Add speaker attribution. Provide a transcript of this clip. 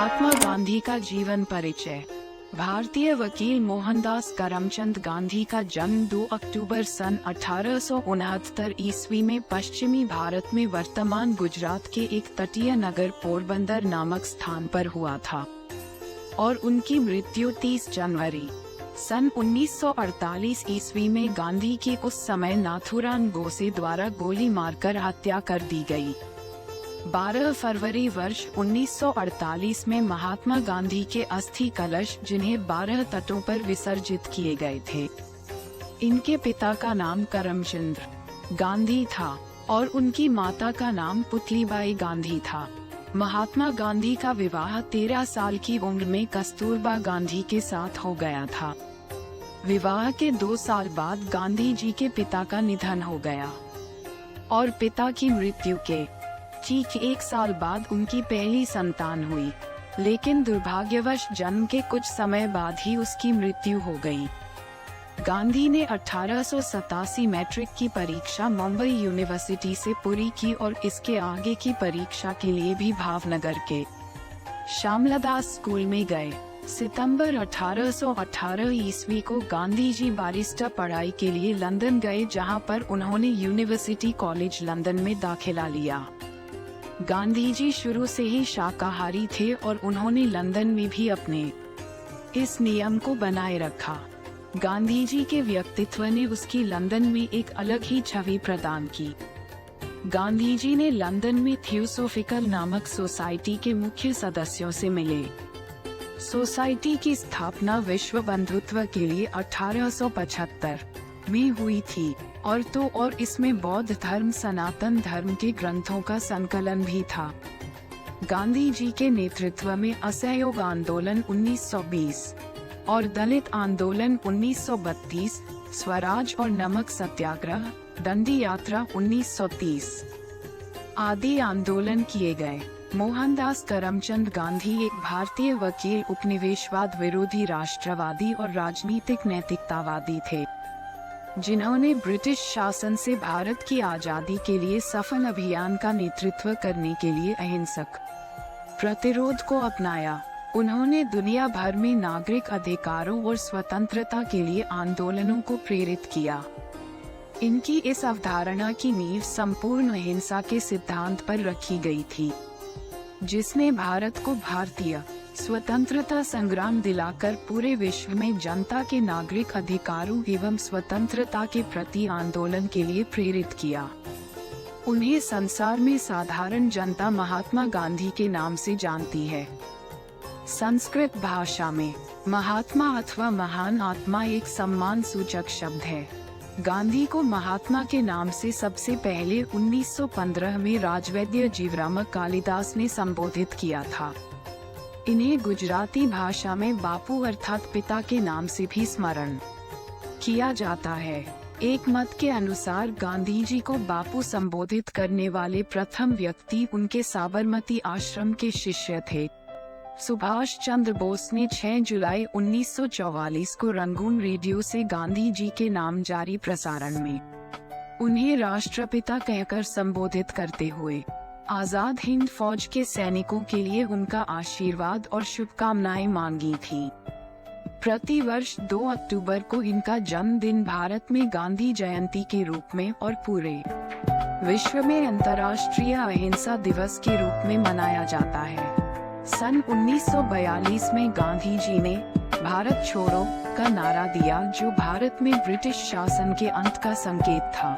Speaker 1: महात्मा गांधी का जीवन परिचय। भारतीय वकील मोहनदास करमचंद गांधी का जन्म 2 अक्टूबर सन 1869 ईस्वी में पश्चिमी भारत में वर्तमान गुजरात के एक तटीय नगर पोरबंदर नामक स्थान पर हुआ था और उनकी मृत्यु 30 जनवरी सन 1948 ईस्वी में गांधी की उस समय नाथुराम गोडसे द्वारा गोली मारकर हत्या कर दी गई। 12 फरवरी वर्ष 1948 में महात्मा गांधी के अस्थि कलश जिन्हें 12 तटों पर विसर्जित किए गए थे। इनके पिता का नाम करमचंद गांधी था और उनकी माता का नाम पुतलीबाई गांधी था। महात्मा गांधी का विवाह 13 साल की उम्र में कस्तूरबा गांधी के साथ हो गया था। विवाह के 2 साल बाद गांधी जी के पिता का निधन हो गया और पिता की मृत्यु के ठीक 1 साल बाद उनकी पहली संतान हुई, लेकिन दुर्भाग्यवश जन्म के कुछ समय बाद ही उसकी मृत्यु हो गई। गांधी ने 1887 मैट्रिक की परीक्षा मुंबई यूनिवर्सिटी से पूरी की और इसके आगे की परीक्षा के लिए भी भावनगर के श्यामलादास स्कूल में गए। सितंबर 1818 ईस्वी को गांधी जी बैरिस्टर पढ़ाई के लिए लंदन गए, जहां पर उन्होंने यूनिवर्सिटी कॉलेज लंदन में दाखिला लिया। गांधी जी शुरू से ही शाकाहारी थे और उन्होंने लंदन में भी अपने इस नियम को बनाए रखा। गांधी जी के व्यक्तित्व ने उसकी लंदन में एक अलग ही छवि प्रदान की। गांधी जी ने लंदन में थियोसोफिकल नामक सोसाइटी के मुख्य सदस्यों से मिले। सोसाइटी की स्थापना विश्व बंधुत्व के लिए 1875 में हुई थी और इसमें बौद्ध धर्म, सनातन धर्म के ग्रंथों का संकलन भी था। गांधी जी के नेतृत्व में असहयोग आंदोलन 1920 और दलित आंदोलन 1932, स्वराज और नमक सत्याग्रह, दंडी यात्रा 1930 आदि आंदोलन किए गए। मोहनदास करमचंद गांधी एक भारतीय वकील, उपनिवेशवाद विरोधी, राष्ट्रवादी और राजनीतिक नैतिकतावादी थे, जिन्होंने ब्रिटिश शासन से भारत की आजादी के लिए सफल अभियान का नेतृत्व करने के लिए अहिंसक प्रतिरोध को अपनाया। उन्होंने दुनिया भर में नागरिक अधिकारों और स्वतंत्रता के लिए आंदोलनों को प्रेरित किया। इनकी इस अवधारणा की नींव संपूर्ण अहिंसा के सिद्धांत पर रखी गई थी, जिसने भारत को भारतीय स्वतंत्रता संग्राम दिलाकर पूरे विश्व में जनता के नागरिक अधिकारों एवं स्वतंत्रता के प्रति आंदोलन के लिए प्रेरित किया। उन्हें संसार में साधारण जनता महात्मा गांधी के नाम से जानती है। संस्कृत भाषा में महात्मा अथवा महान आत्मा एक सम्मान सूचक शब्द है। गांधी को महात्मा के नाम से सबसे पहले 1915 में राजवैद्य जीवराम कालिदास ने संबोधित किया था। इन्हें गुजराती भाषा में बापू अर्थात पिता के नाम से भी स्मरण किया जाता है। एक मत के अनुसार गांधी जी को बापू संबोधित करने वाले प्रथम व्यक्ति उनके साबरमती आश्रम के शिष्य थे। सुभाष चंद्र बोस ने 6 जुलाई 1944 को रंगून रेडियो से गांधी जी के नाम जारी प्रसारण में उन्हें राष्ट्रपिता कहकर संबोधित करते हुए आजाद हिंद फौज के सैनिकों के लिए उनका आशीर्वाद और शुभकामनाएं मांगी थी। प्रति वर्ष 2 अक्टूबर को इनका जन्मदिन भारत में गांधी जयंती के रूप में और पूरे विश्व में अंतर्राष्ट्रीय अहिंसा दिवस के रूप में मनाया जाता है। सन 1942 में गांधी जी ने भारत छोड़ो का नारा दिया, जो भारत में ब्रिटिश शासन के अंत का संकेत था।